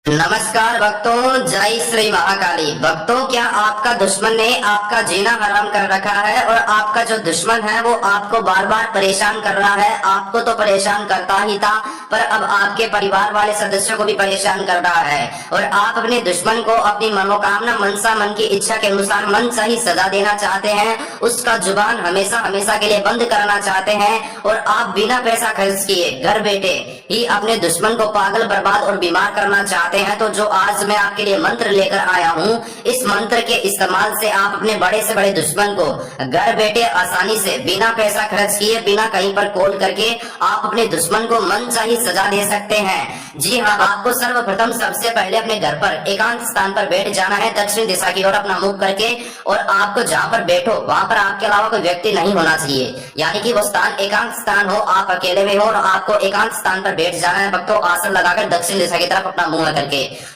नमस्कार भक्तों, जय श्री महाकाली। भक्तों, क्या आपका दुश्मन ने आपका जीना हराम कर रखा है और आपका जो दुश्मन है वो आपको बार बार परेशान कर रहा है। आपको तो परेशान करता ही था, पर अब आपके परिवार वाले सदस्यों को भी परेशान कर रहा है और आप अपने दुश्मन को अपनी मनोकामना, मनसा, मन की इच्छा के अनुसार मन सा ही सजा देना चाहते हैं। उसका जुबान हमेशा हमेशा के लिए बंद करना चाहते हैं और आप बिना पैसा खर्च किए घर बैठे ही अपने दुश्मन को पागल, बर्बाद और बीमार करना चाहते हैं। तो जो आज मैं आपके लिए मंत्र लेकर आया हूँ, इस मंत्र के इस्तेमाल से आप अपने बड़े से बड़े दुश्मन को घर बैठे आसानी से बिना पैसा खर्च किए, बिना कहीं पर कॉल करके आप अपने दुश्मन को मन चाही सजा दे सकते हैं। जी हाँ, आपको सर्वप्रथम सबसे पहले अपने घर पर एकांत स्थान पर बैठ जाना है, दक्षिण दिशा की ओर अपना मुख करके, और आपको जहाँ पर बैठो वहां पर आपके अलावा कोई व्यक्ति नहीं होना चाहिए, यानी कि वो स्थान एकांत स्थान हो, आप अकेले में हो और आपको एकांत स्थान पर बैठ जाना है। भक्तों, आसन लगाकर दक्षिण दिशा की तरफ अपना मुंह करके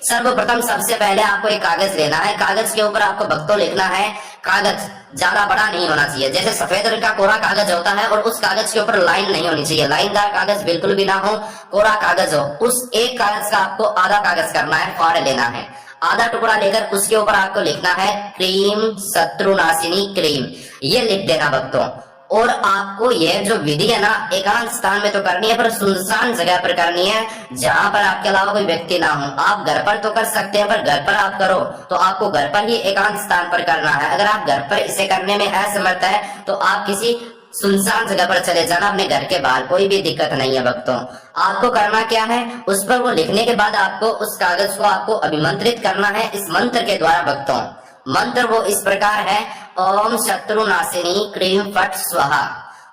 सर्वप्रथम सबसे पहले आपको एक कागज लेना है। कागज के ऊपर आपको भक्तों लिखना है। कागज ज्यादा बड़ा नहीं होना चाहिए, जैसे सफेद रंग का कोरा कागज होता है और उस कागज के ऊपर लाइन नहीं होनी चाहिए, लाइनदार कागज बिल्कुल भी ना हो, कोरा कागज हो। उस एक कागज का आपको आधा कागज करना है, फाड़ लेना है। आधा टुकड़ा लेकर उसके ऊपर आपको लिखना है क्रीम शत्रुनाशिनी क्रीम, ये लिख देना भक्तों। और आपको यह जो विधि है ना, एकांत स्थान में तो करनी है, पर सुनसान जगह पर करनी है, जहां पर आपके अलावा कोई व्यक्ति ना हो। आप घर पर तो कर सकते हैं, पर घर पर आप करो तो आपको घर पर ही एकांत स्थान पर करना है। अगर आप घर पर इसे करने में असमर्थ है तो आप किसी सुनसान जगह पर चले जाना, अपने घर के बाहर, कोई भी दिक्कत नहीं है भक्तों। आपको करना क्या है, उस पर वो लिखने के बाद आपको उस कागज को आपको अभिमंत्रित करना है इस मंत्र के द्वारा भक्तों। मंत्र वो इस प्रकार है, ओम शत्रुनाशिनी क्रीम फट स्वाहा।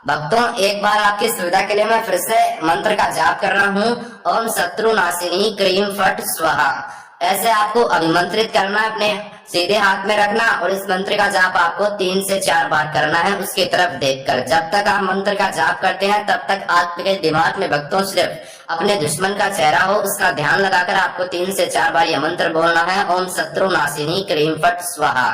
भक्तों, एक बार आपकी सुविधा के लिए मैं फिर से मंत्र का जाप कर रहा हूँ, ओम शत्रुनाशिनी क्रीम फट स्वाहा। ऐसे आपको अभिमंत्रित करना है, अपने सीधे हाथ में रखना और इस मंत्र का जाप आपको 3 से 4 बार करना है उसकी तरफ देखकर। जब तक आप मंत्र का जाप करते हैं तब तक आपके दिमाग में भक्तों सिर्फ अपने दुश्मन का चेहरा हो, उसका ध्यान लगाकर आपको 3 से 4 बार यह मंत्र बोलना है, ओम शत्रुनाशिनी क्रीम फट स्वाहा।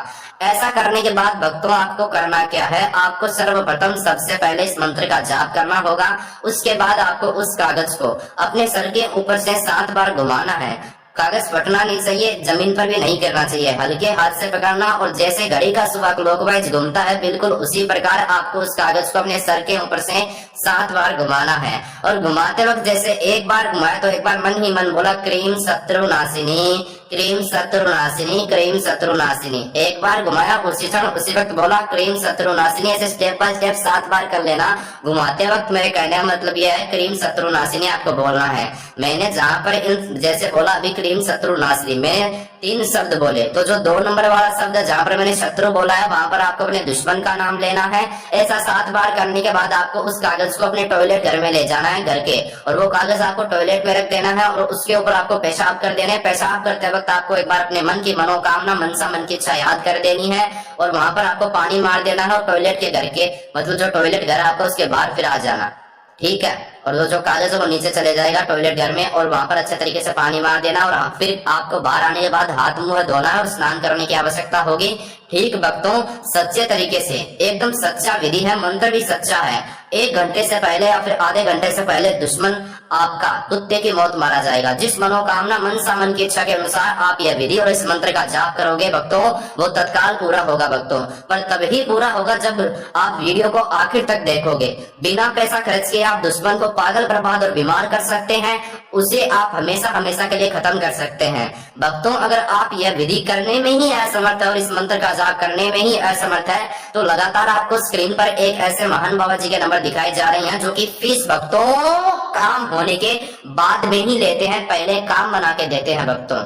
ऐसा करने के बाद भक्तों आपको करना क्या है, आपको सर्वप्रथम सबसे पहले इस मंत्र का जाप करना होगा। उसके बाद आपको उस कागज को अपने सर के ऊपर से 7 बार घुमाना है। कागज फटना नहीं चाहिए, जमीन पर भी नहीं गिरना चाहिए, हल्के हाथ से पकड़ना और जैसे घड़ी का सुबह क्लॉकवाइज घूमता है बिल्कुल उसी प्रकार आपको उस कागज को अपने सर के ऊपर से 7 बार घुमाना है। और घुमाते वक्त जैसे एक बार घुमाए तो एक बार मन ही मन बोला क्रीम शत्रुनाशिनी क्रीम शत्रुनाशिनी क्रीम शत्रुनाशिनी। एक बार घुमाया, उसी क्षण उसी वक्त बोला क्रीम शत्रुनाशिनी। ऐसे स्टेप बाय स्टेप 7 बार कर लेना। घुमाते वक्त मेरे कहने का मतलब यह है क्रीम शत्रुनाशिनी आपको बोलना है। मैंने जहाँ पर इन जैसे बोला अभी क्रीम शत्रुनाशिनी, मैं 3 शब्द बोले, तो जो 2 नंबर वाला शब्द जहाँ पर मैंने शत्रु बोला है वहां पर आपको अपने दुश्मन का नाम लेना है। ऐसा 7 बार करने के बाद आपको उस कागज को अपने टॉयलेट घर में ले जाना है, घर के, और वो कागज आपको टॉयलेट में रख देना है और उसके ऊपर आपको पेशाब कर देना है। पेशाब करते वक्त आपको एक बार अपने मन की मनोकामना, मनसा, मन की इच्छा याद कर देनी है और वहां पर आपको पानी मार देना है और टॉयलेट के घर के, मतलब जो टॉयलेट घर आपको उसके बाहर फिर आ जाना, ठीक है। और जो कागज है वो नीचे चले जाएगा टॉयलेट घर में और वहां पर अच्छे तरीके से पानी मार देना और फिर आपको बाहर आने के बाद हाथ मुंह धोना है और स्नान करने की आवश्यकता होगी। ठीक भक्तों, सच्चे तरीके से, एकदम सच्चा विधि है, मंत्र भी सच्चा है। 1 घंटे से पहले या फिर आधे घंटे से पहले दुश्मन आपका कुत्ते की मौत मारा जाएगा। जिस मनोकामना, मनसा, मन की इच्छा के अनुसार आप यह विधि और इस मंत्र का जाप करोगे भक्तों, वो तत्काल पूरा होगा भक्तों। पर तभी पूरा होगा जब आप वीडियो को आखिर तक देखोगे। बिना पैसा खर्च किए आप दुश्मन को पागल, बर्बाद और बीमार कर सकते हैं, उसे आप हमेशा हमेशा के लिए खत्म कर सकते हैं भक्तों। अगर आप यह विधि करने में ही असमर्थ है और इस मंत्र का जाप करने में ही असमर्थ है तो लगातार आपको स्क्रीन पर एक ऐसे महान बाबा जी के नंबर दिखाई जा रहे हैं जो कि फीस भक्तों काम होने के बाद में ही लेते हैं, पहले काम बना के देते हैं भक्तों।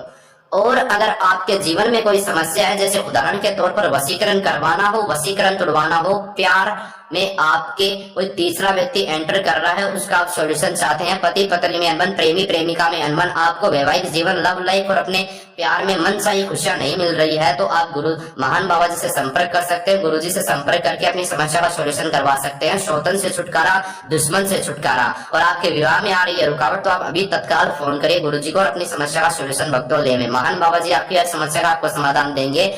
और अगर आपके जीवन में कोई समस्या है, जैसे उदाहरण के तौर पर वशीकरण करवाना हो, वशीकरण तुड़वाना हो, प्यार में आपके कोई तीसरा व्यक्ति एंटर कर रहा है, उसका आप सॉल्यूशन चाहते हैं, पति पत्नी में अनबन, प्रेमी प्रेमिका में अनबन, आपको वैवाहिक जीवन, लव लाइफ और अपने प्यार में मन सा ही खुशियां नहीं मिल रही है, तो आप गुरु महान बाबा जी से संपर्क कर सकते हैं। गुरु जी से संपर्क करके अपनी समस्या का सॉल्यूशन करवा सकते हैं। शौतन से छुटकारा, दुश्मन से छुटकारा, और आपके विवाह में आ रही है रुकावट तो आप अभी तत्काल फोन करिए गुरु जी को और अपनी समस्या का सॉल्यूशन भक्तों ले में। महान बाबा जी आपकी हर समस्या का आपको समाधान देंगे।